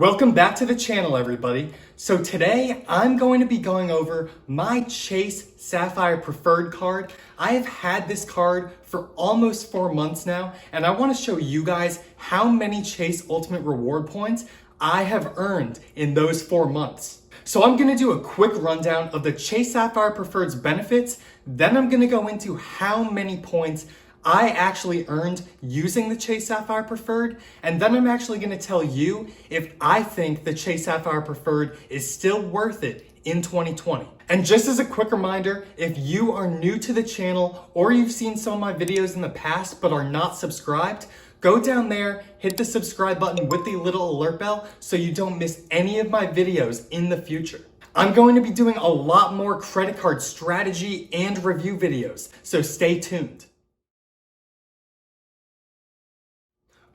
Welcome back to the channel, everybody. So today I'm going to be going over my Chase Sapphire Preferred card. I have had this card for almost 4 months now, and I want to show you guys how many Chase Ultimate Reward points I have earned in those 4 months. So I'm going to do a quick rundown of the Chase Sapphire Preferred's benefits, then I'm going to go into how many points I actually earned using the Chase Sapphire Preferred, and then I'm actually going to tell you if I think the Chase Sapphire Preferred is still worth it in 2020. And just as a quick reminder, if you are new to the channel or you've seen some of my videos in the past but are not subscribed, go down there, hit the subscribe button with the little alert bell so you don't miss any of my videos in the future. I'm going to be doing a lot more credit card strategy and review videos, so stay tuned.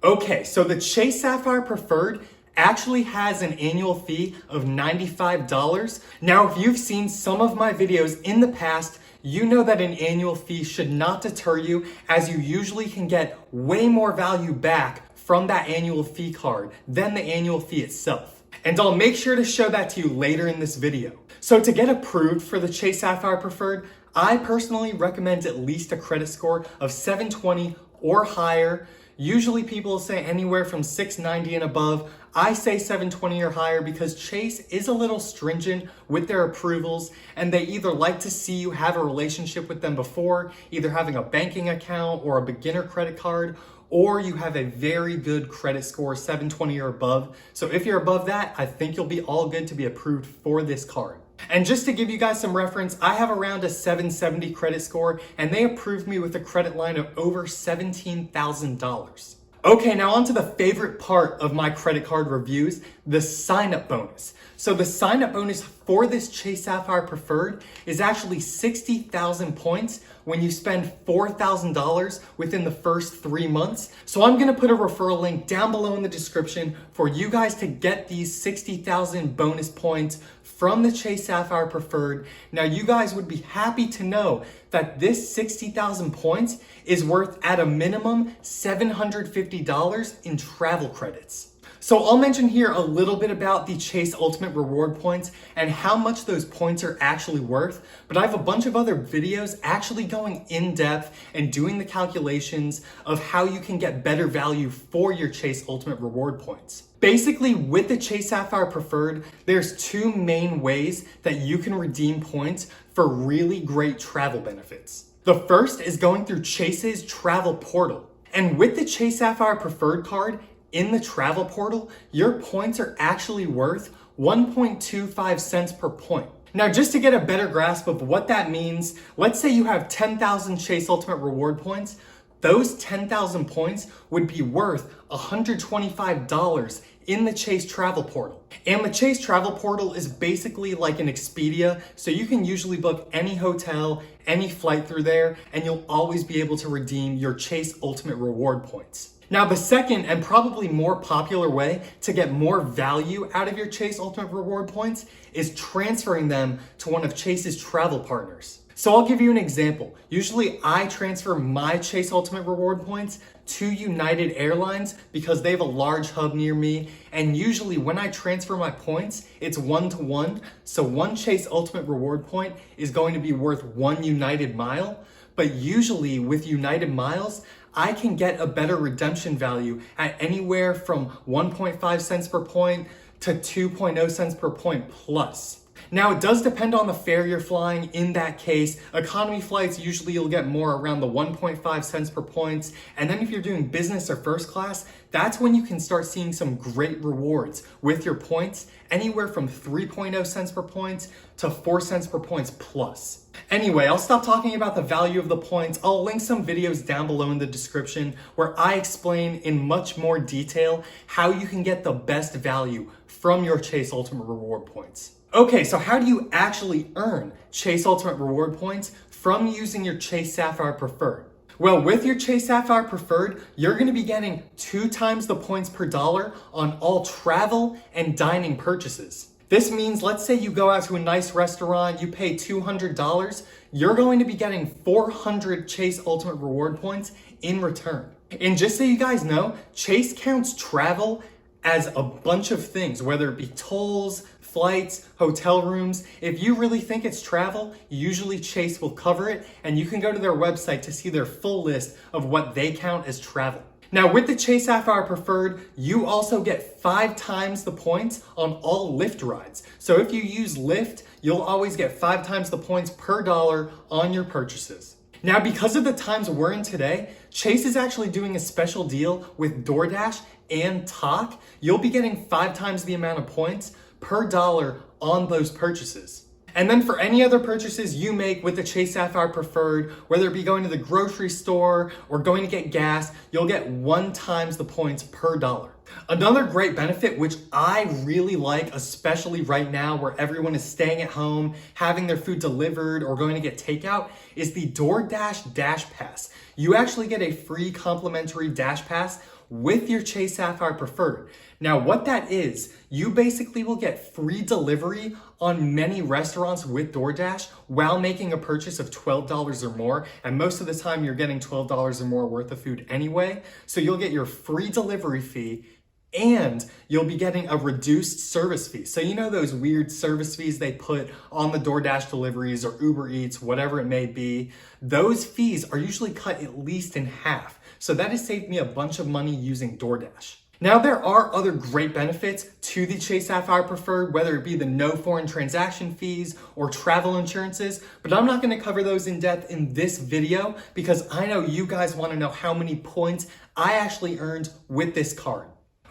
Okay, so the Chase Sapphire Preferred actually has an annual fee of $95. Now, if you've seen some of my videos in the past, you know that an annual fee should not deter you, as you usually can get way more value back from that annual fee card than the annual fee itself. And I'll make sure to show that to you later in this video. So to get approved for the Chase Sapphire Preferred, I personally recommend at least a credit score of 720 or higher. Usually people say anywhere from 690 and above. I say 720 or higher because Chase is a little stringent with their approvals, and they either like to see you have a relationship with them before, either having a banking account or a beginner credit card, or you have a very good credit score, 720 or above. So if you're above that, I think you'll be all good to be approved for this card. And just to give you guys some reference, I have around a 770 credit score, and they approved me with a credit line of over $17,000. Okay, now on to the favorite part of my credit card reviews, the sign-up bonus. So the sign-up bonus for this Chase Sapphire Preferred is actually 60,000 points when you spend $4,000 within the first 3 months. So I'm gonna put a referral link down below in the description for you guys to get these 60,000 bonus points from the Chase Sapphire Preferred. Now, you guys would be happy to know that this 60,000 points is worth at a minimum $750 in travel credits. So I'll mention here a little bit about the Chase Ultimate Reward points and how much those points are actually worth, but I have a bunch of other videos actually going in depth and doing the calculations of how you can get better value for your Chase Ultimate Reward points. Basically, with the Chase Sapphire Preferred, there's 2 main ways that you can redeem points for really great travel benefits. The first is going through Chase's travel portal. And with the Chase Sapphire Preferred card, in the travel portal, your points are actually worth 1.25 cents per point. Now, just to get a better grasp of what that means, let's say you have 10,000 Chase Ultimate Reward points. Those 10,000 points would be worth $125 in the Chase Travel Portal. And the Chase Travel Portal is basically like an Expedia, so you can usually book any hotel, any flight through there, and you'll always be able to redeem your Chase Ultimate Reward points. Now, the second and probably more popular way to get more value out of your Chase Ultimate Reward points is transferring them to one of Chase's travel partners. So I'll give you an example. Usually I transfer my Chase Ultimate Reward points to United Airlines because they have a large hub near me. And usually when I transfer my points, it's 1-to-1. So one Chase Ultimate Reward point is going to be worth 1 United mile. But usually with United miles, I can get a better redemption value at anywhere from 1.5 cents per point to 2.0 cents per point plus. Now, it does depend on the fare you're flying. In that case, economy flights, usually you'll get more around the 1.5 cents per points. And then if you're doing business or first class, that's when you can start seeing some great rewards with your points, anywhere from 3.0 cents per point to 4 cents per points plus. Anyway, I'll stop talking about the value of the points. I'll link some videos down below in the description where I explain in much more detail how you can get the best value from your Chase Ultimate Reward points. Okay, so how do you actually earn Chase Ultimate Reward points from using your Chase Sapphire Preferred? Well, with your Chase Sapphire Preferred, you're going to be getting 2 times the points per dollar on all travel and dining purchases. This means, let's say you go out to a nice restaurant, you pay $200, you're going to be getting 400 Chase Ultimate Reward points in return. And just so you guys know, Chase counts travel as a bunch of things, whether it be tolls, flights, hotel rooms. If you really think it's travel, usually Chase will cover it, and you can go to their website to see their full list of what they count as travel. Now with the Chase Sapphire Preferred, you also get 5 times the points on all Lyft rides. So if you use Lyft, you'll always get 5 times the points per dollar on your purchases. Now because of the times we're in today, Chase is actually doing a special deal with DoorDash and Tock. You'll be getting 5 times the amount of points per dollar on those purchases. And then for any other purchases you make with the Chase Sapphire Preferred, whether it be going to the grocery store or going to get gas, you'll get 1 times the points per dollar. Another great benefit, which I really like, especially right now where everyone is staying at home, having their food delivered or going to get takeout, is the DoorDash Dash Pass. You actually get a free complimentary Dash Pass with your Chase Sapphire Preferred. Now what that is, you basically will get free delivery on many restaurants with DoorDash while making a purchase of $12 or more, and most of the time you're getting $12 or more worth of food anyway, so you'll get your free delivery fee and you'll be getting a reduced service fee. So you know those weird service fees they put on the DoorDash deliveries or Uber Eats, whatever it may be, those fees are usually cut at least in half. So that has saved me a bunch of money using DoorDash. Now there are other great benefits to the Chase Sapphire Preferred, whether it be the no foreign transaction fees or travel insurances, but I'm not gonna cover those in depth in this video because I know you guys wanna know how many points I actually earned with this card.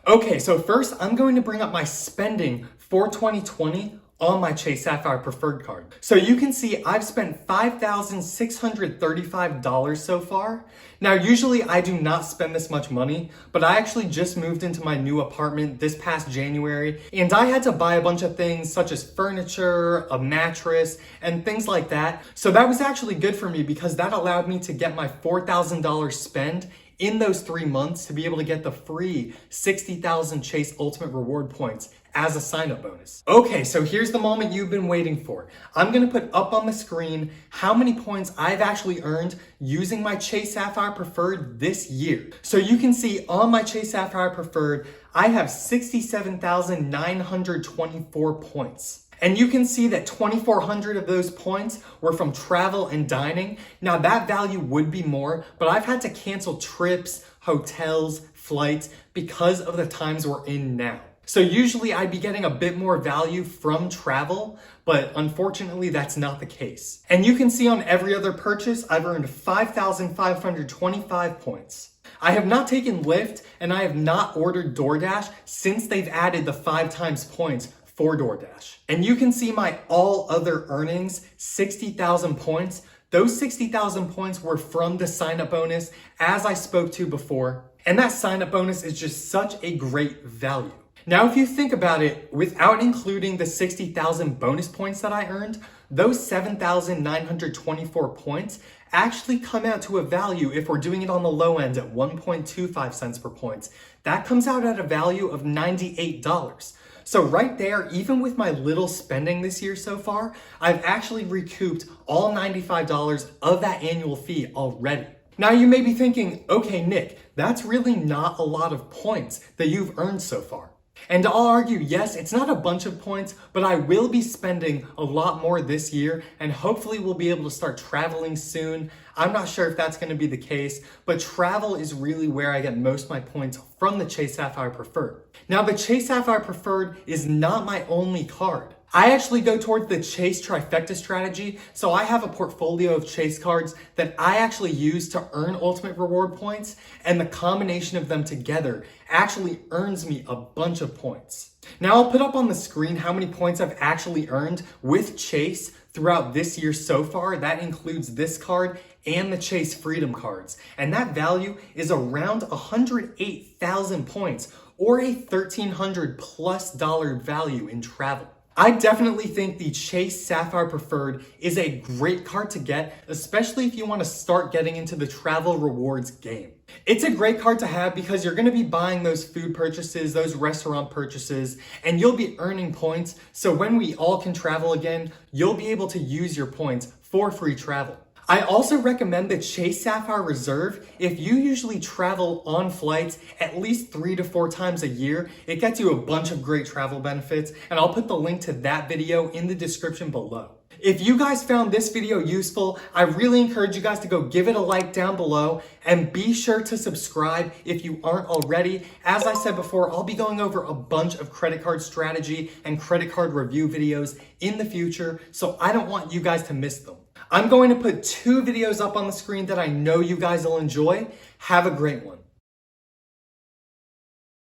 Okay, so first I'm going to bring up my spending for 2020 on my Chase Sapphire Preferred card. So you can see I've spent $5,635 so far. Now usually I do not spend this much money, but I actually just moved into my new apartment this past January, and I had to buy a bunch of things such as furniture, a mattress, and things like that. So that was actually good for me because that allowed me to get my $4,000 spend in those 3 months to be able to get the free 60,000 Chase Ultimate Reward points as a sign-up bonus. Okay, so here's the moment you've been waiting for. I'm gonna put up on the screen how many points I've actually earned using my Chase Sapphire Preferred this year. So you can see on my Chase Sapphire Preferred, I have 67,924 points. And you can see that 2,400 of those points were from travel and dining. Now that value would be more, but I've had to cancel trips, hotels, flights because of the times we're in now. So usually I'd be getting a bit more value from travel, but unfortunately that's not the case. And you can see on every other purchase, I've earned 5,525 points. I have not taken Lyft and I have not ordered DoorDash since they've added the 5 times points for DoorDash. And you can see my all other earnings, 60,000 points. Those 60,000 points were from the sign-up bonus as I spoke to before. And that sign-up bonus is just such a great value. Now, if you think about it, without including the 60,000 bonus points that I earned, those 7,924 points actually come out to a value, if we're doing it on the low end at 1.25 cents per point, that comes out at a value of $98. So right there, even with my little spending this year so far, I've actually recouped all $95 of that annual fee already. Now you may be thinking, okay, Nick, that's really not a lot of points that you've earned so far. And I'll argue, yes, it's not a bunch of points, but I will be spending a lot more this year and hopefully we'll be able to start traveling soon. I'm not sure if that's going to be the case, but travel is really where I get most of my points from the Chase Sapphire Preferred. Now, the Chase Sapphire Preferred is not my only card. I actually go towards the Chase Trifecta strategy, so I have a portfolio of Chase cards that I actually use to earn Ultimate Reward points, and the combination of them together actually earns me a bunch of points. Now I'll put up on the screen how many points I've actually earned with Chase throughout this year so far. That includes this card and the Chase Freedom cards, and that value is around 108,000 points, or a $1,300+ value in travel. I definitely think the Chase Sapphire Preferred is a great card to get, especially if you want to start getting into the travel rewards game. It's a great card to have because you're going to be buying those food purchases, those restaurant purchases, and you'll be earning points. So when we all can travel again, you'll be able to use your points for free travel. I also recommend the Chase Sapphire Reserve. If you usually travel on flights at least 3 to 4 times a year, it gets you a bunch of great travel benefits, and I'll put the link to that video in the description below. If you guys found this video useful, I really encourage you guys to go give it a like down below, and be sure to subscribe if you aren't already. As I said before, I'll be going over a bunch of credit card strategy and credit card review videos in the future, so I don't want you guys to miss them. I'm going to put 2 videos up on the screen that I know you guys will enjoy. Have a great one.